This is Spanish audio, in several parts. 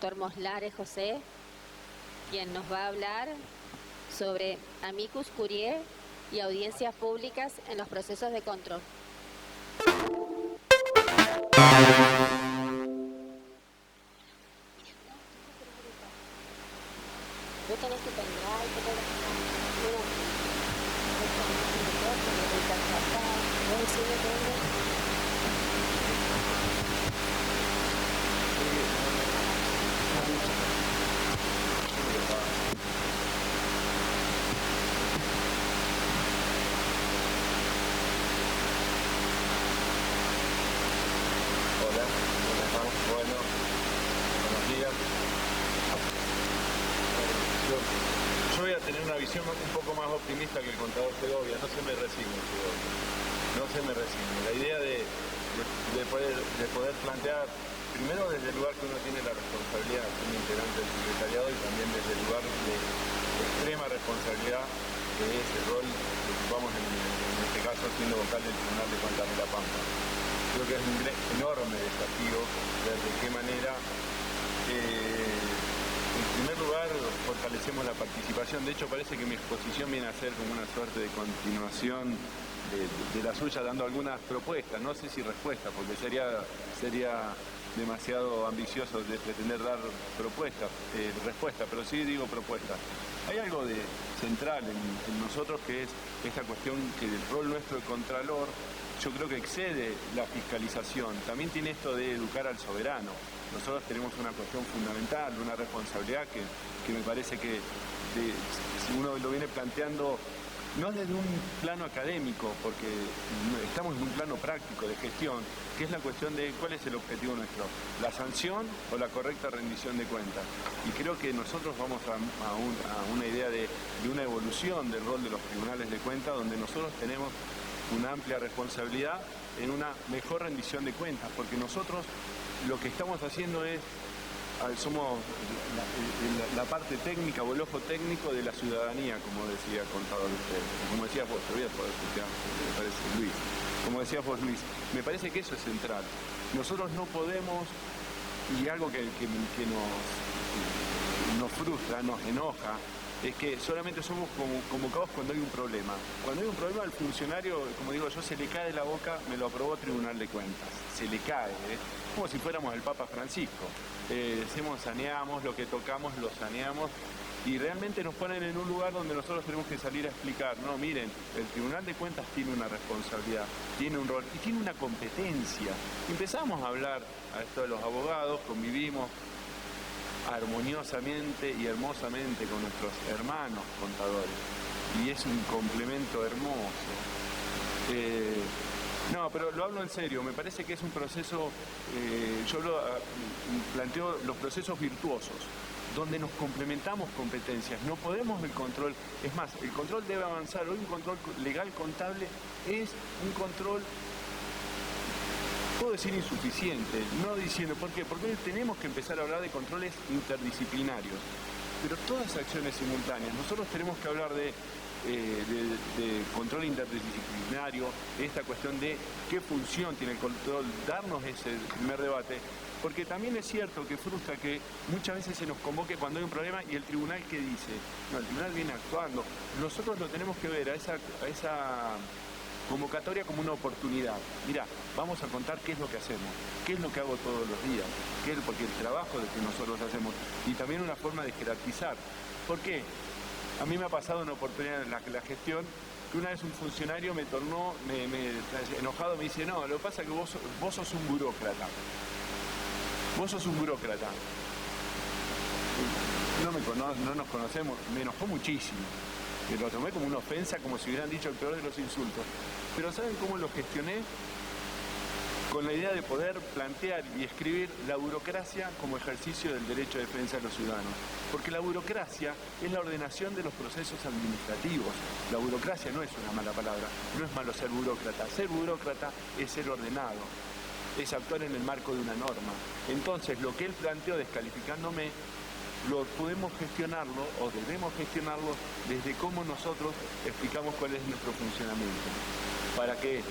doctor Moslares José, quien nos va a hablar sobre amicus curiae y audiencias públicas en los procesos de control. ¿Tú tenés tu pendrive? ¿Tú tenés Hola, ¿cómo están? Bueno, buenos días. Yo voy a tener una visión un poco más optimista que el contador Segovia. No se me resigne, Segovia. No se me resigne. La idea de poder plantear, primero desde el lugar que uno tiene la responsabilidad, como integrante del secretariado, y también desde el lugar de extrema responsabilidad, que es el rol que ocupamos en este caso siendo vocal del Tribunal de Cuentas de La Pampa. Creo que es un enorme desafío ver de qué manera, en primer lugar, fortalecemos la participación. De hecho, parece que mi exposición viene a ser como una suerte de continuación de la suya, dando algunas propuestas, no sé si respuestas, porque sería demasiado ambicioso de pretender dar respuestas, pero sí digo propuestas. Hay algo de central en nosotros, que es esta cuestión que el rol nuestro de contralor, yo creo que excede la fiscalización. También tiene esto de educar al soberano. Nosotros tenemos una cuestión fundamental, una responsabilidad que me parece que si uno lo viene planteando, no desde un plano académico, porque estamos en un plano práctico de gestión, que es la cuestión de cuál es el objetivo nuestro, la sanción o la correcta rendición de cuentas. Y creo que nosotros vamos a una idea de una evolución del rol de los tribunales de cuentas, donde nosotros tenemos una amplia responsabilidad en una mejor rendición de cuentas, porque nosotros lo que estamos haciendo es, somos la parte técnica o el ojo técnico de la ciudadanía, como decía contador usted, como decías vos, te voy a poder escuchar, me parece, Luis, como decías vos, Luis, me parece que eso es central. Nosotros no podemos, y algo que nos frustra, nos enoja, es que solamente somos convocados cuando hay un problema. Cuando hay un problema, al funcionario, como digo yo, se le cae de la boca, me lo aprobó Tribunal de Cuentas. Se le cae, como si fuéramos el Papa Francisco. Saneamos, lo que tocamos lo saneamos, y realmente nos ponen en un lugar donde nosotros tenemos que salir a explicar. No, miren, el Tribunal de Cuentas tiene una responsabilidad, tiene un rol y tiene una competencia. Empezamos a hablar a esto de los abogados, convivimos armoniosamente y hermosamente con nuestros hermanos contadores, y es un complemento hermoso. No, pero lo hablo en serio, me parece que es un proceso, yo planteo los procesos virtuosos, donde nos complementamos competencias. No podemos el control, es más, el control debe avanzar. Hoy un control legal contable es un control, puedo decir insuficiente, no diciendo, ¿por qué? Porque tenemos que empezar a hablar de controles interdisciplinarios, pero todas acciones simultáneas. Nosotros tenemos que hablar de control interdisciplinario, esta cuestión de qué función tiene el control, darnos ese primer debate, porque también es cierto que frustra que muchas veces se nos convoque cuando hay un problema y el tribunal, ¿qué dice? No, el tribunal viene actuando. Nosotros lo tenemos que ver a esa convocatoria como una oportunidad. Mira, vamos a contar qué es lo que hacemos, qué es lo que hago todos los días, porque el trabajo de que nosotros hacemos, y también una forma de jerarquizar. ¿Por qué? A mí me ha pasado una oportunidad en la gestión, que una vez un funcionario me tornó enojado, me dice, no, lo que pasa es que vos sos un burócrata. Vos sos un burócrata. No nos conocemos, me enojó muchísimo. Que lo tomé como una ofensa, como si hubieran dicho el peor de los insultos. Pero ¿saben cómo lo gestioné? Con la idea de poder plantear y escribir la burocracia como ejercicio del derecho de defensa de los ciudadanos. Porque la burocracia es la ordenación de los procesos administrativos. La burocracia no es una mala palabra, no es malo ser burócrata. Ser burócrata es ser ordenado, es actuar en el marco de una norma. Entonces, lo que él planteó descalificándome, lo podemos gestionarlo, o debemos gestionarlo, desde cómo nosotros explicamos cuál es nuestro funcionamiento. para que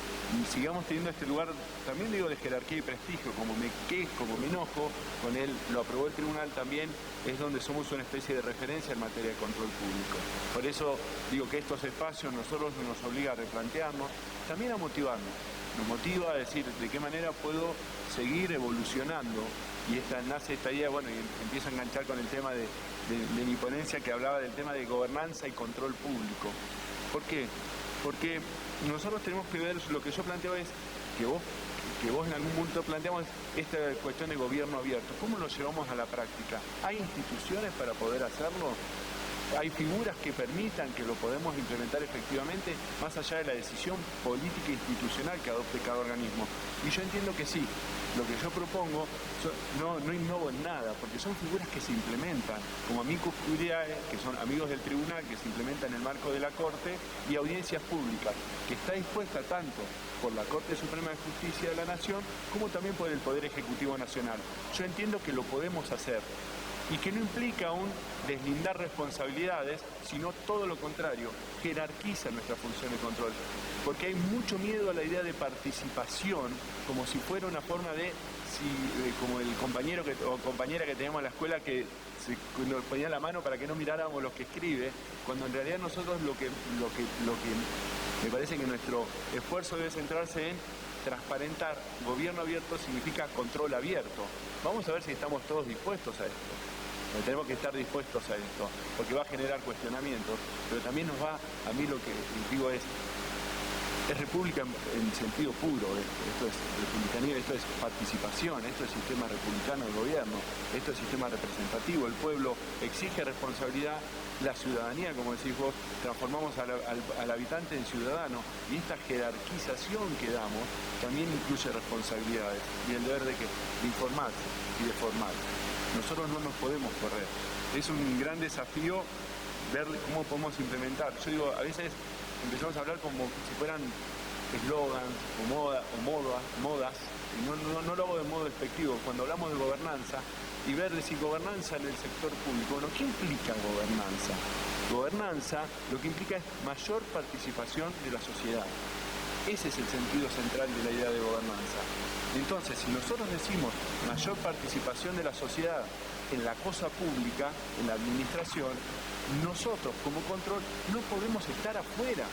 sigamos teniendo este lugar, también digo de jerarquía y prestigio, como me quejo, como me enojo con él, lo aprobó el tribunal también, es donde somos una especie de referencia en materia de control público. Por eso digo que estos espacios nosotros nos obliga a replantearnos, también a motivarnos. Nos motiva a decir de qué manera puedo seguir evolucionando, y nace esta idea, bueno, y empieza a enganchar con el tema de mi ponencia que hablaba del tema de gobernanza y control público. ¿Por qué? Porque nosotros tenemos que ver, lo que yo planteo es que vos en algún punto planteamos esta cuestión de gobierno abierto. ¿Cómo lo llevamos a la práctica? ¿Hay instituciones para poder hacerlo? ¿Hay figuras que permitan que lo podemos implementar efectivamente, más allá de la decisión política e institucional que adopte cada organismo? Y yo entiendo que sí. Lo que yo propongo, no innovo en nada, porque son figuras que se implementan, como amicus curiae, que son amigos del tribunal, que se implementan en el marco de la Corte, y audiencias públicas, que está dispuesta tanto por la Corte Suprema de Justicia de la Nación, como también por el Poder Ejecutivo Nacional. Yo entiendo que lo podemos hacer, y que no implica aún deslindar responsabilidades, sino todo lo contrario, jerarquiza nuestra función de control. Porque hay mucho miedo a la idea de participación, como si fuera una forma de, como el compañero o compañera que tenemos en la escuela que nos ponía la mano para que no miráramos lo que escribe, cuando en realidad nosotros lo que me parece que nuestro esfuerzo debe centrarse en transparentar. Gobierno abierto significa control abierto. Vamos a ver si estamos todos dispuestos a esto. Tenemos que estar dispuestos a esto, porque va a generar cuestionamientos, pero también nos va, a mí lo que digo es república en sentido puro, esto es republicanía, esto es participación, esto es sistema republicano de gobierno, esto es sistema representativo, el pueblo exige responsabilidad, la ciudadanía, como decís vos, transformamos al habitante en ciudadano, y esta jerarquización que damos también incluye responsabilidades y el deber de informarse y de formar. Nosotros no nos podemos correr. Es un gran desafío ver cómo podemos implementar. Yo digo, a veces empezamos a hablar como si fueran eslogans o modas, y no lo hago de modo despectivo. Cuando hablamos de gobernanza, y ver decir gobernanza en el sector público, bueno, ¿qué implica gobernanza? Gobernanza lo que implica es mayor participación de la sociedad. Ese es el sentido central de la idea de gobernanza. Entonces, si nosotros decimos mayor participación de la sociedad en la cosa pública, en la administración, nosotros como control no podemos estar afuera.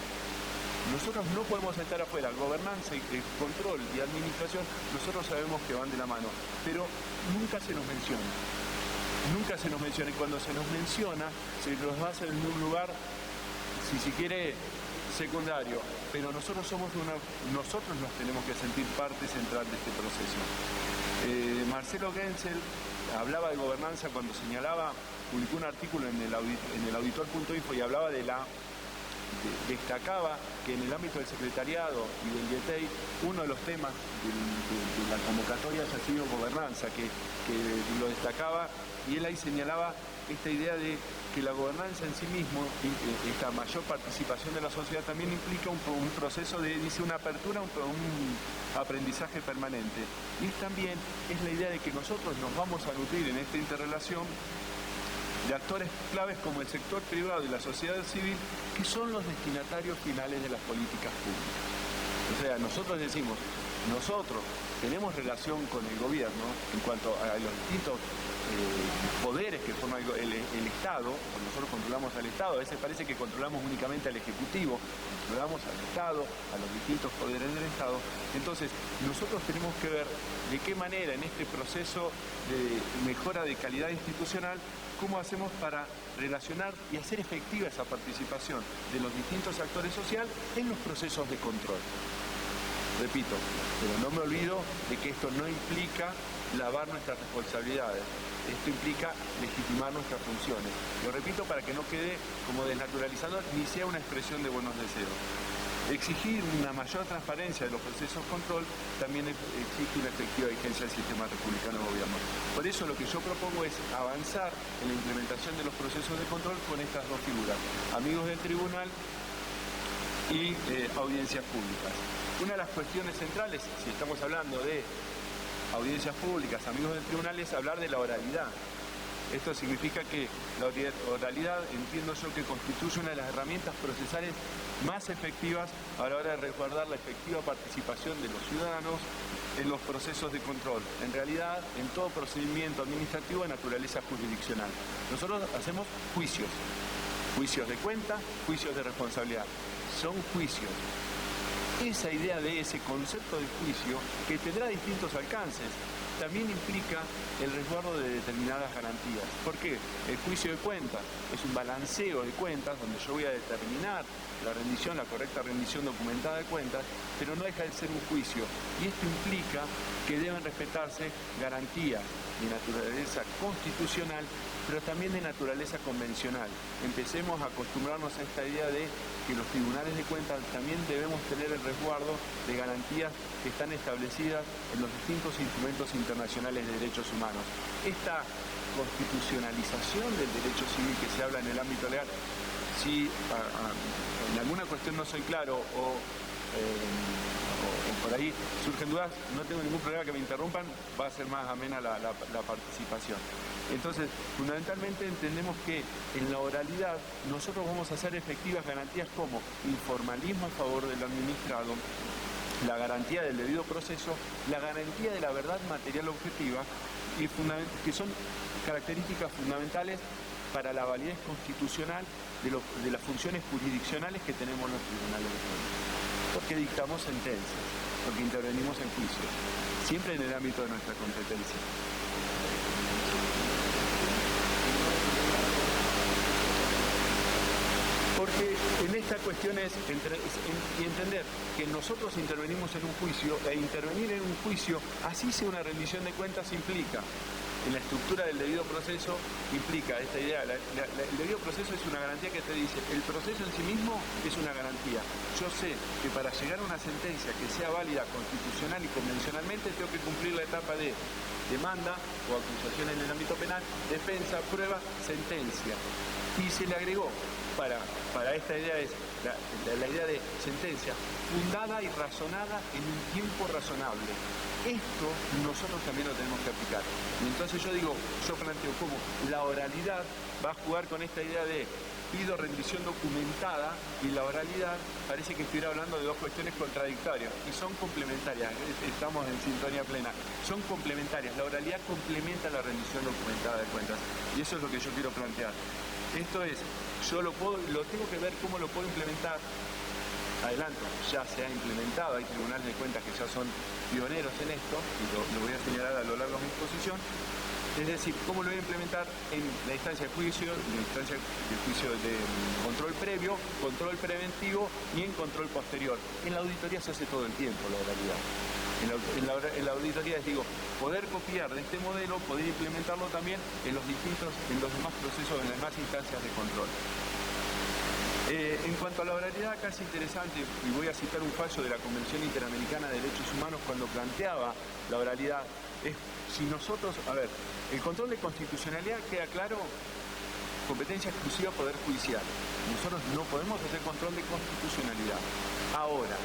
Nosotros no podemos estar afuera. Gobernanza y control y administración, nosotros sabemos que van de la mano, pero nunca se nos menciona. Nunca se nos menciona, y cuando se nos menciona, se nos hace en un lugar, si se quiere, secundario, pero nosotros nos tenemos que sentir parte central de este proceso. Marcelo Genzel hablaba de gobernanza cuando publicó un artículo en el auditor.info y hablaba destacaba que en el ámbito del secretariado y del IETEI, uno de los temas de la convocatoria haya sido gobernanza, que lo destacaba, y él ahí señalaba esta idea de que la gobernanza en sí mismo, esta mayor participación de la sociedad, también implica un proceso de, dice, una apertura, un aprendizaje permanente. Y también es la idea de que nosotros nos vamos a nutrir en esta interrelación de actores claves como el sector privado y la sociedad civil, que son los destinatarios finales de las políticas públicas. O sea, nosotros decimos, nosotros tenemos relación con el gobierno en cuanto a los distintos poderes que forma el Estado. Nosotros controlamos al Estado, a veces parece que controlamos únicamente al Ejecutivo, controlamos al Estado, a los distintos poderes del Estado. Entonces, nosotros tenemos que ver de qué manera en este proceso de mejora de calidad institucional, cómo hacemos para relacionar y hacer efectiva esa participación de los distintos actores sociales en los procesos de control. Repito, pero no me olvido de que esto no implica lavar nuestras responsabilidades. Esto implica legitimar nuestras funciones. Lo repito para que no quede como desnaturalizando ni sea una expresión de buenos deseos. Exigir una mayor transparencia de los procesos de control también exige una efectiva vigencia del sistema republicano de gobierno. Por eso lo que yo propongo es avanzar en la implementación de los procesos de control con estas dos figuras, amigos del tribunal y audiencias públicas. Una de las cuestiones centrales, si estamos hablando de audiencias públicas, amigos del tribunal, es hablar de la oralidad. Esto significa que la oralidad, entiendo yo, que constituye una de las herramientas procesales más efectivas a la hora de resguardar la efectiva participación de los ciudadanos en los procesos de control. En realidad, en todo procedimiento administrativo de naturaleza jurisdiccional. Nosotros hacemos juicios de cuenta, juicios de responsabilidad. Son juicios. Esa idea de ese concepto de juicio, que tendrá distintos alcances, también implica el resguardo de determinadas garantías. ¿Por qué? El juicio de cuentas es un balanceo de cuentas donde yo voy a determinar la correcta rendición documentada de cuentas, pero no deja de ser un juicio. Y esto implica que deben respetarse garantías de naturaleza constitucional, pero también de naturaleza convencional. Empecemos a acostumbrarnos a esta idea de que los tribunales de cuentas también debemos tener el resguardo de garantías que están establecidas en los distintos instrumentos internacionales de derechos humanos. Esta constitucionalización del derecho civil que se habla en el ámbito legal, si en alguna cuestión no soy claro o por ahí surgen dudas, no tengo ningún problema que me interrumpan, va a ser más amena la participación. Entonces, fundamentalmente entendemos que en la oralidad nosotros vamos a hacer efectivas garantías como informalismo a favor del administrado, la garantía del debido proceso, la garantía de la verdad material objetiva, y que son características fundamentales para la validez constitucional de las funciones jurisdiccionales que tenemos los tribunales de cuentas. Porque dictamos sentencias, porque intervenimos en juicios, siempre en el ámbito de nuestra competencia. Porque en esta cuestión es entender que nosotros intervenimos en un juicio, e intervenir en un juicio, así sea una rendición de cuentas, implica, en la estructura del debido proceso, implica esta idea. El debido proceso es una garantía que te dice, el proceso en sí mismo es una garantía. Yo sé que para llegar a una sentencia que sea válida constitucional y convencionalmente, tengo que cumplir la etapa de demanda o acusación en el ámbito penal, defensa, prueba, sentencia. Y se le agregó, para esta idea es la idea de sentencia, fundada y razonada en un tiempo razonable. Esto nosotros también lo tenemos que aplicar. Y entonces yo planteo cómo la oralidad va a jugar con esta idea de pido rendición documentada, y la oralidad parece que estuviera hablando de dos cuestiones contradictorias y son complementarias. Estamos en sintonía plena. Son complementarias. La oralidad complementa la rendición documentada de cuentas. Y eso es lo que yo quiero plantear. Esto es, yo lo tengo que ver cómo lo puedo implementar. Adelanto, ya se ha implementado, hay tribunales de cuentas que ya son pioneros en esto, y lo voy a señalar a lo largo de mi exposición. Es decir, cómo lo voy a implementar en la instancia de juicio, en la instancia de juicio de control previo, control preventivo y en control posterior. En la auditoría se hace todo el tiempo la oralidad. En la auditoría es, poder copiar de este modelo, poder implementarlo también en los demás procesos, en las demás instancias de control. En cuanto a la oralidad, acá es interesante, y voy a citar un fallo de la Convención Interamericana de Derechos Humanos cuando planteaba la oralidad. Si nosotros, el control de constitucionalidad, queda claro, competencia exclusiva Poder Judicial. Nosotros no podemos hacer control de constitucionalidad. Ahora,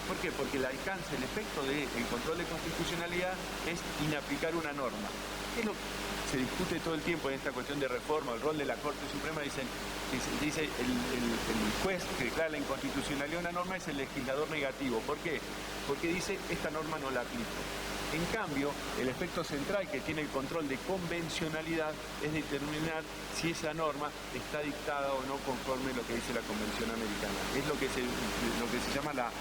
¿por qué? Porque el alcance, el efecto del control de constitucionalidad es inaplicar una norma. Es lo que se discute todo el tiempo en esta cuestión de reforma, el rol de la Corte Suprema. Dice el juez que declara la inconstitucionalidad de una norma es el legislador negativo. ¿Por qué? Porque dice, esta norma no la aplico. En cambio, el efecto central que tiene el control de convencionalidad es determinar si esa norma está dictada o no conforme a lo que dice la Convención Americana. Es lo que se llama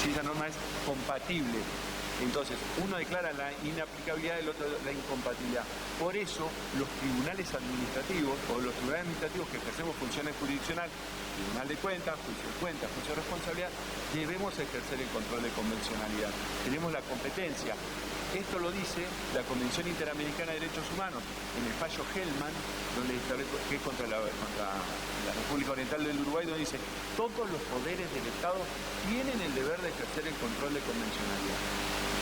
si esa norma es compatible. Entonces, uno declara la inaplicabilidad, el otro la incompatibilidad. Por eso, los tribunales administrativos, o los tribunales administrativos que ejercemos funciones jurisdiccionales, tribunal de cuentas, juicio de responsabilidad, debemos ejercer el control de convencionalidad. Tenemos la competencia. Esto lo dice la Convención Interamericana de Derechos Humanos, en el fallo Hellman, donde establece que es contra la República Oriental del Uruguay, donde dice, todos los poderes del Estado tienen el deber de ejercer el control de convencionalidad.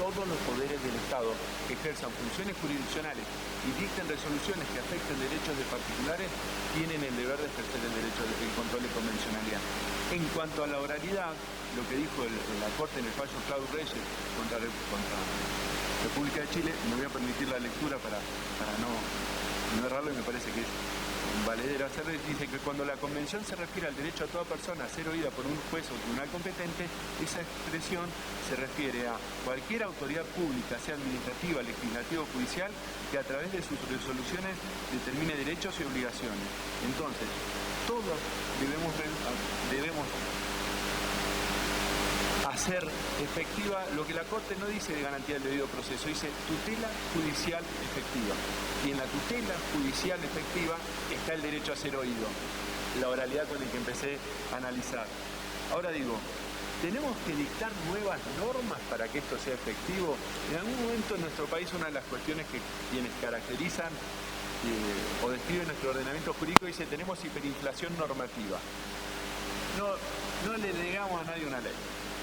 todos los poderes del Estado que ejerzan funciones jurisdiccionales y dicten resoluciones que afecten derechos de particulares tienen el deber de ejercer el derecho del control de convencionalidad. En cuanto a la oralidad, lo que dijo la Corte en el fallo Claudio Reyes contra República de Chile, me voy a permitir la lectura para no errarlo, y me parece que es valedero hacerlo. Dice que cuando la convención se refiere al derecho a toda persona a ser oída por un juez o tribunal competente, esa expresión se refiere a cualquier autoridad pública, sea administrativa, legislativa o judicial, que a través de sus resoluciones determine derechos y obligaciones. Entonces, todos debemos hacer efectiva lo que la Corte no dice de garantía del debido proceso, dice tutela judicial efectiva. Y en la tutela judicial efectiva está el derecho a ser oído, la oralidad con la que empecé a analizar. Ahora digo, ¿tenemos que dictar nuevas normas para que esto sea efectivo? En algún momento en nuestro país una de las cuestiones que quienes caracterizan o describen nuestro ordenamiento jurídico dice tenemos hiperinflación normativa. No le negamos a nadie una ley.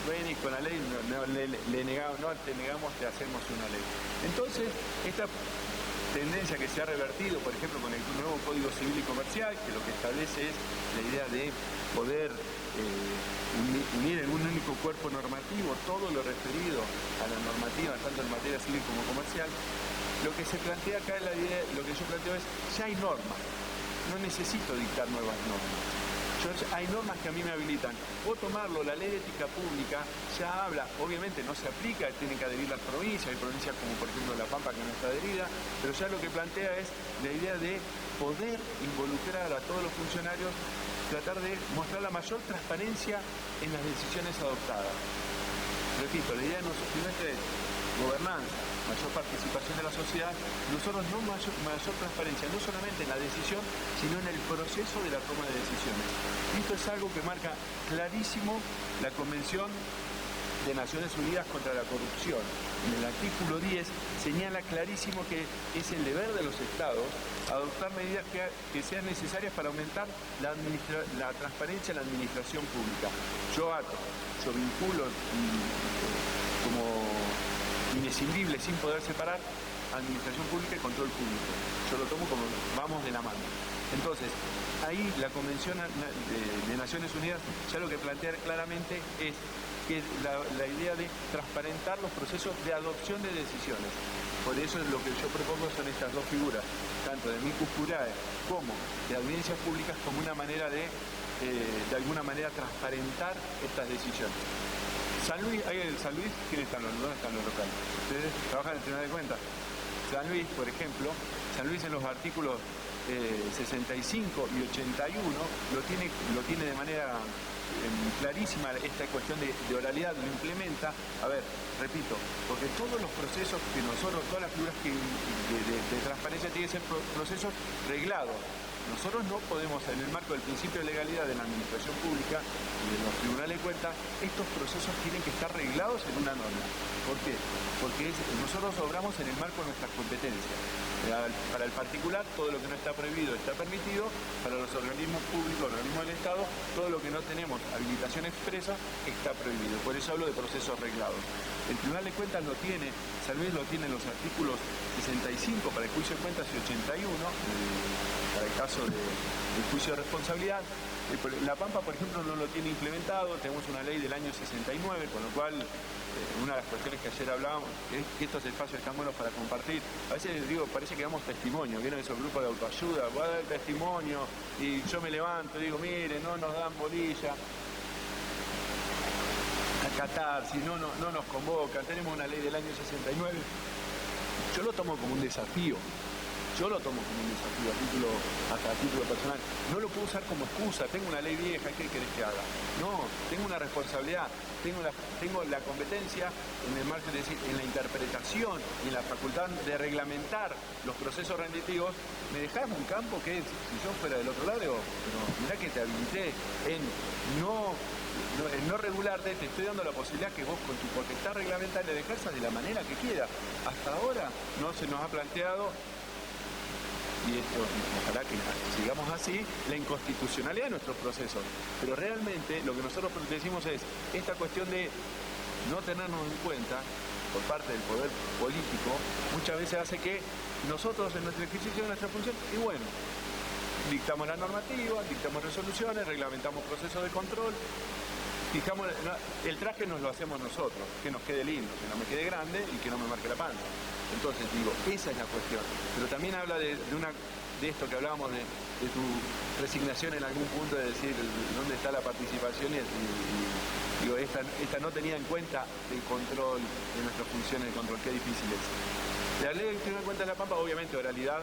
Ven y con la ley no te negamos, te hacemos una ley. Entonces, esta tendencia que se ha revertido, por ejemplo, con el nuevo Código Civil y Comercial, que lo que establece es la idea de poder unir en un único cuerpo normativo todo lo referido a la normativa, tanto en materia civil como comercial, lo que se plantea acá, lo que yo planteo es, ya hay normas, no necesito dictar nuevas normas. Hay normas que a mí me habilitan. O tomarlo, la ley de ética pública ya habla, obviamente no se aplica, tienen que adherir las provincias, hay provincias como por ejemplo La Pampa que no está adherida, pero ya lo que plantea es la idea de poder involucrar a todos los funcionarios, tratar de mostrar la mayor transparencia en las decisiones adoptadas. Repito, la idea no simplemente es gobernanza, mayor participación de la sociedad, nosotros no mayor transparencia, no solamente en la decisión, sino en el proceso de la toma de decisiones. Y esto es algo que marca clarísimo la Convención de Naciones Unidas contra la Corrupción. En el artículo 10 señala clarísimo que es el deber de los Estados adoptar medidas que sean necesarias para aumentar la transparencia en la administración pública. Yo vinculo como inescindible, sin poder separar, administración pública y control público. Yo lo tomo como vamos de la mano. Entonces, ahí la Convención de Naciones Unidas ya lo que plantea claramente es que la idea de transparentar los procesos de adopción de decisiones. Por eso es lo que yo propongo son estas dos figuras, tanto de amicus curiae como de audiencias públicas, como una manera de alguna manera transparentar estas decisiones. San Luis, ¿quiénes están ¿dónde están los locales? Ustedes trabajan en el Tribunal de Cuentas. San Luis, por ejemplo, San Luis en los artículos 65 y 81 lo tiene de manera clarísima esta cuestión de oralidad, lo implementa. A ver, repito, porque todos los procesos que nosotros, todas las figuras de transparencia tienen que ser procesos reglados. Nosotros no podemos, en el marco del principio de legalidad de la administración pública y de los tribunales de cuentas, estos procesos tienen que estar reglados en una norma. ¿Por qué? Porque nosotros obramos en el marco de nuestras competencias. Para el particular, todo lo que no está prohibido está permitido. Para los organismos públicos, organismos del Estado, todo lo que no tenemos habilitación expresa está prohibido. Por eso hablo de procesos reglados. El Tribunal de Cuentas lo tiene, San Luis lo tiene en los artículos 65 para el juicio de cuentas y 81 para el caso del juicio de responsabilidad. La Pampa, por ejemplo, no lo tiene implementado, tenemos una ley del año 69, con lo cual una de las cuestiones que ayer hablábamos es que estos espacios están buenos para compartir. A veces digo, parece que damos testimonio, ¿vieron esos grupos de autoayuda? Voy a dar testimonio y yo me levanto y digo, mire, no nos dan bolilla a Qatar, si no nos convocan, tenemos una ley del año 69. Yo lo tomo como un desafío. Yo lo tomo como un desafío hasta a título personal. No lo puedo usar como excusa. Tengo una ley vieja, ¿qué querés que haga? No, tengo una responsabilidad. Tengo la competencia en el margen, es decir, en la interpretación y en la facultad de reglamentar los procesos renditivos. Me dejás un campo que es, si yo fuera del otro lado, pero mirá que te habilité en no regularte, te estoy dando la posibilidad que vos con tu potestad reglamentaria le ejerzas de la manera que quieras. Hasta ahora no se nos ha planteado, y esto, ojalá que sigamos así, la inconstitucionalidad de nuestros procesos. Pero realmente lo que nosotros decimos es, esta cuestión de no tenernos en cuenta por parte del poder político, muchas veces hace que nosotros en nuestro ejercicio de nuestra función, y bueno, dictamos la normativa, dictamos resoluciones, reglamentamos procesos de control, fijamos, el traje nos lo hacemos nosotros, que nos quede lindo, que no me quede grande y que no me marque la panza. Entonces digo, esa es la cuestión. Pero también habla de esto que hablábamos de tu resignación en algún punto de decir dónde está la participación y digo, esta no tenía en cuenta el control de nuestras funciones de control, qué difícil es. La ley de tener en cuenta de la Pampa, obviamente oralidad,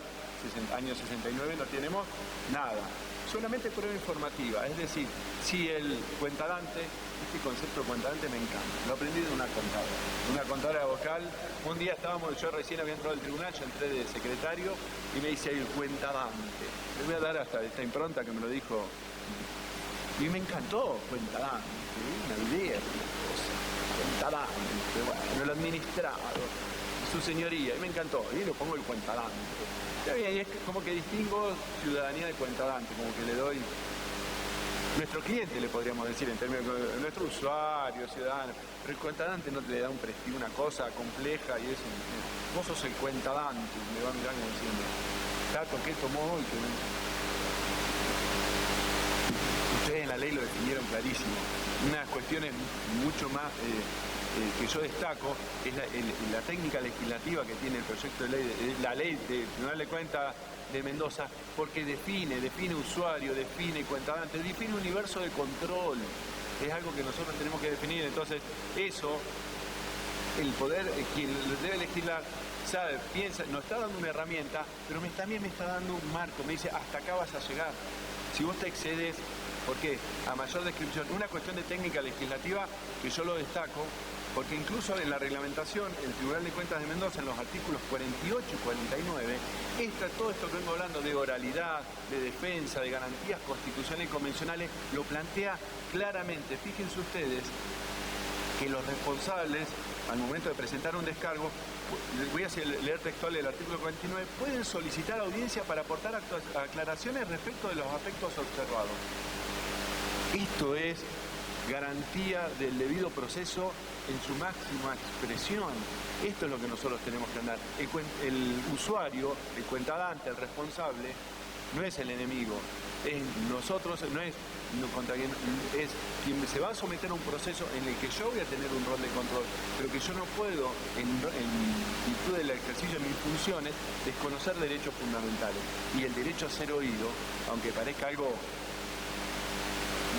año 69 no tenemos nada, solamente prueba informativa, es decir, si el cuentadante, este concepto de cuentadante me encanta, lo aprendí de una contadora vocal. Un día yo recién había entrado al tribunal, yo entré de secretario y me dice ahí el cuentadante. Le voy a dar hasta esta impronta que me lo dijo y me encantó, cuentadante, una idea, una cosa, cuentadante, bueno, el administrado, su señoría, y me encantó, y lo pongo el cuentadante. Y es como que distingo ciudadanía de cuentadante, como que le doy nuestro cliente, le podríamos decir, en términos de nuestro usuario, ciudadano, pero el cuentadante no le da un prestigio, una cosa compleja, y eso, vos sos el cuentadante, me va mirando diciendo, Tato, ¿qué tomó hoy? Ustedes en la ley lo definieron clarísimo. Unas cuestiones mucho más que yo destaco es la técnica legislativa que tiene el proyecto de ley, la ley de Tribunal de Cuentas de Mendoza, porque define usuario, define cuentadante, define universo de control. Es algo que nosotros tenemos que definir. Entonces, eso, el poder, quien debe legislar, sabe, piensa, nos está dando una herramienta, pero también me está dando un marco. Me dice, hasta acá vas a llegar. Si vos te excedes, ¿por qué? A mayor descripción. Una cuestión de técnica legislativa que yo lo destaco, porque incluso en la reglamentación, el Tribunal de Cuentas de Mendoza, en los artículos 48 y 49, todo esto que vengo hablando de oralidad, de defensa, de garantías constitucionales y convencionales, lo plantea claramente. Fíjense ustedes que los responsables, al momento de presentar un descargo, voy a leer textual el artículo 49, pueden solicitar audiencia para aportar aclaraciones respecto de los aspectos observados. Esto es garantía del debido proceso en su máxima expresión. Esto es lo que nosotros tenemos que andar. El usuario, el cuentadante, el responsable, no es el enemigo, es nosotros, no es contra quien, es quien se va a someter a un proceso en el que yo voy a tener un rol de control, pero que yo no puedo, en virtud del ejercicio de mis funciones, desconocer derechos fundamentales. Y el derecho a ser oído, aunque parezca algo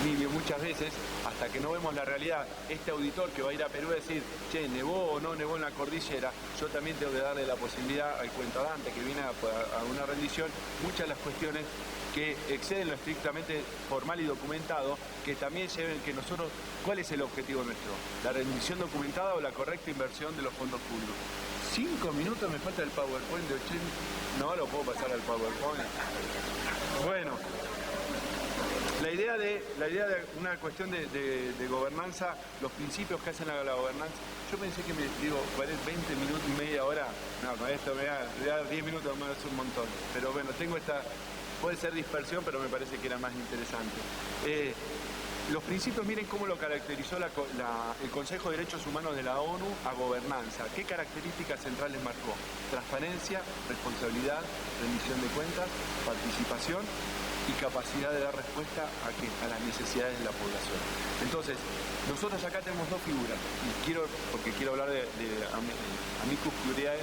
nibio muchas veces, hasta que no vemos la realidad, este auditor que va a ir a Perú a decir, che, nevó o no nevó en la cordillera, yo también tengo que darle la posibilidad al cuentadante que viene a una rendición, muchas de las cuestiones que exceden lo estrictamente formal y documentado, que también lleven que nosotros, ¿cuál es el objetivo nuestro? ¿La rendición documentada o la correcta inversión de los fondos públicos? 5 minutos me falta el PowerPoint de 80, no lo puedo pasar al PowerPoint. Bueno. La idea de una cuestión de gobernanza, los principios que hacen la gobernanza, yo pensé que 20 minutos y media hora, no, con esto me voy a dar 10 minutos más, es un montón. Pero bueno, puede ser dispersión, pero me parece que era más interesante. Los principios, miren cómo lo caracterizó el Consejo de Derechos Humanos de la ONU a gobernanza. ¿Qué características centrales marcó? Transparencia, responsabilidad, rendición de cuentas, participación y capacidad de dar respuesta a las necesidades de la población. Entonces, nosotros acá tenemos dos figuras, y porque quiero hablar de amicus curiae.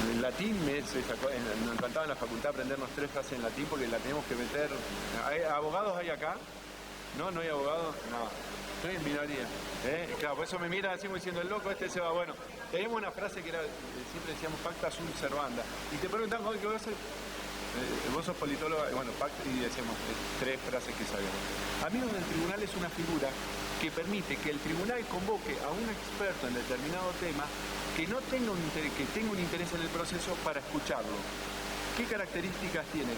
En latín me encantaba en la facultad aprendernos 3 frases en latín porque la tenemos que meter. ¿Abogados hay acá? No hay abogados. No, estoy en minoría. Claro, por eso me miran así como diciendo el loco, este se va. Bueno, tenemos una frase que era, siempre decíamos pacta sunt servanda. Y te preguntan, ¿qué vas a hacer? Vos sos politóloga, bueno, pacta, y decíamos 3 frases que sabemos. Amigos del tribunal es una figura que permite que el tribunal convoque a un experto en determinado tema que tenga un interés en el proceso para escucharlo. ¿Qué características tiene?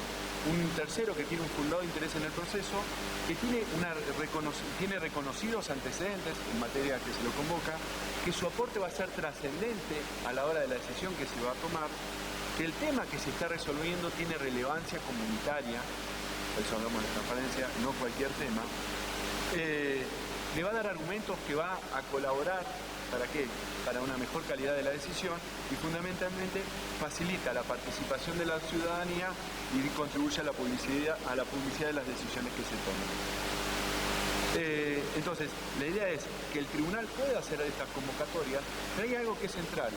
Un tercero que tiene un fundado interés en el proceso, que tiene reconocidos antecedentes en materia que se lo convoca, que su aporte va a ser trascendente a la hora de la decisión que se va a tomar, que el tema que se está resolviendo tiene relevancia comunitaria, por eso hablamos de transparencia, no cualquier tema, le va a dar argumentos que va a colaborar ¿Para qué? Para una mejor calidad de la decisión y fundamentalmente facilita la participación de la ciudadanía y contribuye a la publicidad de las decisiones que se toman. Entonces, la idea es que el tribunal pueda hacer estas convocatorias, pero hay algo que es central,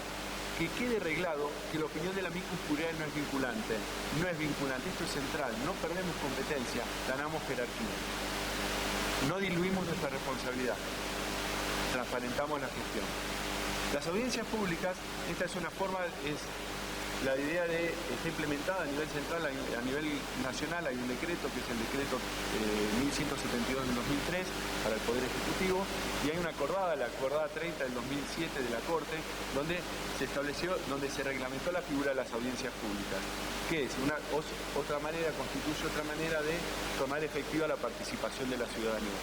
que quede reglado que la opinión del amicus curiae no es vinculante. No es vinculante, esto es central, no perdemos competencia, ganamos jerarquía. No diluimos nuestra responsabilidad, transparentamos la gestión. Las audiencias públicas, esta es una forma, la idea está implementada a nivel central, a nivel nacional. Hay un decreto que es el decreto 1172 del 2003 para el Poder Ejecutivo y hay una acordada, la acordada 30 del 2007 de la Corte, donde se reglamentó la figura de las audiencias públicas, que es otra manera, constituye otra manera de tomar efectiva la participación de la ciudadanía.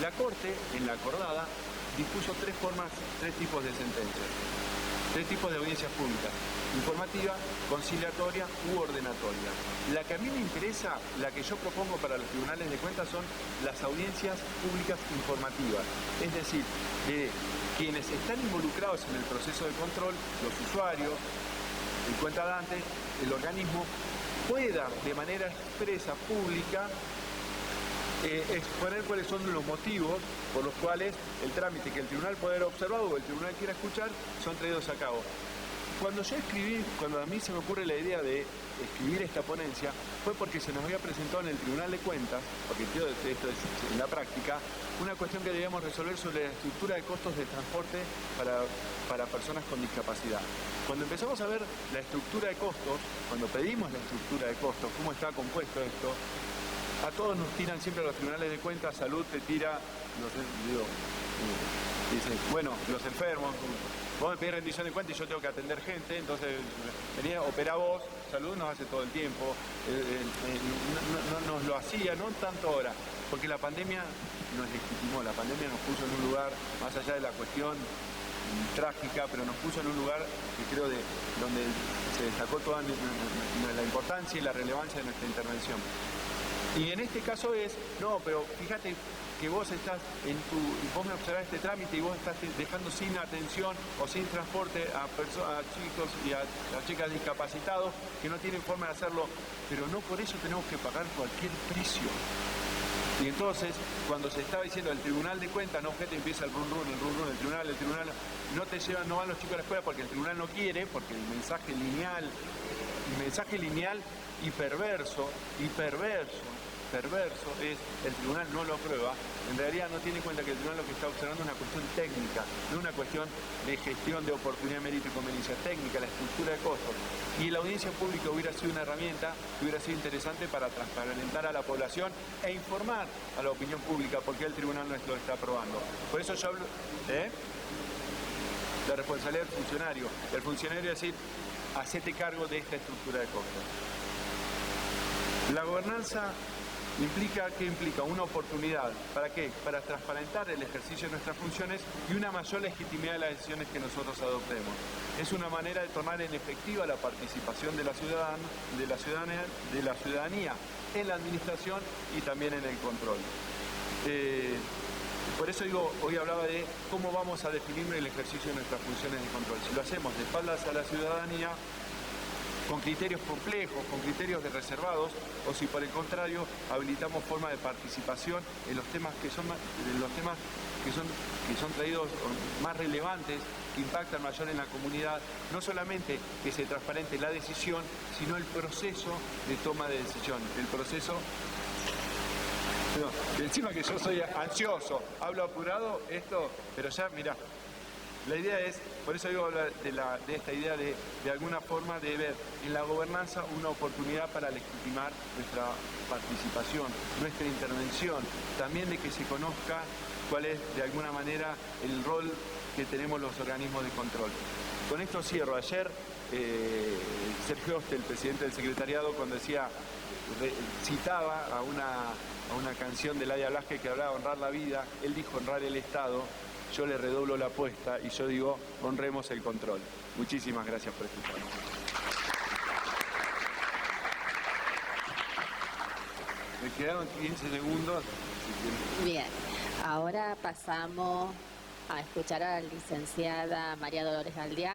La Corte, en la acordada, dispuso tres tipos de sentencias. Tres tipos de audiencias públicas: informativa, conciliatoria u ordenatoria. La que a mí me interesa, la que yo propongo para los tribunales de cuentas, son las audiencias públicas informativas. Es decir, de quienes están involucrados en el proceso de control, los usuarios, el cuentadante, el organismo, pueda de manera expresa, pública, exponer cuáles son los motivos por los cuales el trámite que el tribunal puede haber observado o el tribunal quiera escuchar son traídos a cabo. Cuando a mí se me ocurre la idea de escribir esta ponencia, fue porque se nos había presentado en el Tribunal de Cuentas, porque esto es en la práctica, una cuestión que debíamos resolver sobre la estructura de costos de transporte para personas con discapacidad. Cuando empezamos a ver la estructura de costos, cuando pedimos la estructura de costos, cómo está compuesto esto, a todos nos tiran siempre a los tribunales de cuentas, salud te tira, dice, bueno, los enfermos, vos me pedís rendición de cuentas y yo tengo que atender gente, entonces operá vos, salud nos hace todo el tiempo, no nos lo hacía, no tanto ahora, porque la pandemia nos legitimó, la pandemia nos puso en un lugar, más allá de la cuestión trágica, pero nos puso en un lugar que creo donde se destacó toda la importancia y la relevancia de nuestra intervención. Y en este caso no, pero fíjate que vos vos me observás este trámite y vos estás dejando sin atención o sin transporte a chicos y a chicas discapacitados que no tienen forma de hacerlo, pero no por eso tenemos que pagar cualquier precio. Y entonces, cuando se estaba diciendo el Tribunal de Cuentas, no, gente, empieza el run, el tribunal, no van los chicos a la escuela porque el tribunal no quiere, porque el mensaje lineal y perverso es el tribunal no lo aprueba, en realidad no tiene en cuenta que el tribunal lo que está observando es una cuestión técnica, no una cuestión de gestión de oportunidad, mérito y conveniencia técnica, la estructura de costos. Y la audiencia pública hubiera sido una herramienta que hubiera sido interesante para transparentar a la población e informar a la opinión pública por qué el tribunal no lo está aprobando. Por eso yo hablo la responsabilidad del funcionario. El funcionario es decir, hacete cargo de esta estructura de costos. La gobernanza ¿qué implica? Una oportunidad. ¿Para qué? Para transparentar el ejercicio de nuestras funciones y una mayor legitimidad de las decisiones que nosotros adoptemos. Es una manera de tornar en efectiva la participación de la ciudadanía en la administración y también en el control. Por eso hoy hablaba de cómo vamos a definir el ejercicio de nuestras funciones de control. Si lo hacemos de espaldas a la ciudadanía, con criterios complejos, con criterios reservados, o si por el contrario habilitamos formas de participación en los temas que son traídos más relevantes, que impactan mayor en la comunidad, no solamente que se transparente la decisión, sino el proceso de toma de decisión, el proceso. Encima que yo soy ansioso, hablo apurado, pero ya, mirá. La idea es, por eso digo de esta idea de alguna forma de ver en la gobernanza una oportunidad para legitimar nuestra participación, nuestra intervención, también de que se conozca cuál es de alguna manera el rol que tenemos los organismos de control. Con esto cierro. Ayer Sergio Oste, el presidente del secretariado, cuando citaba a una canción de Ladia Blasquez que hablaba de honrar la vida, él dijo honrar el Estado. Yo le redoblo la apuesta y yo digo, honremos el control. Muchísimas gracias por escucharnos. Me quedaron 15 segundos. Bien, ahora pasamos a escuchar a la licenciada María Dolores Galdiano.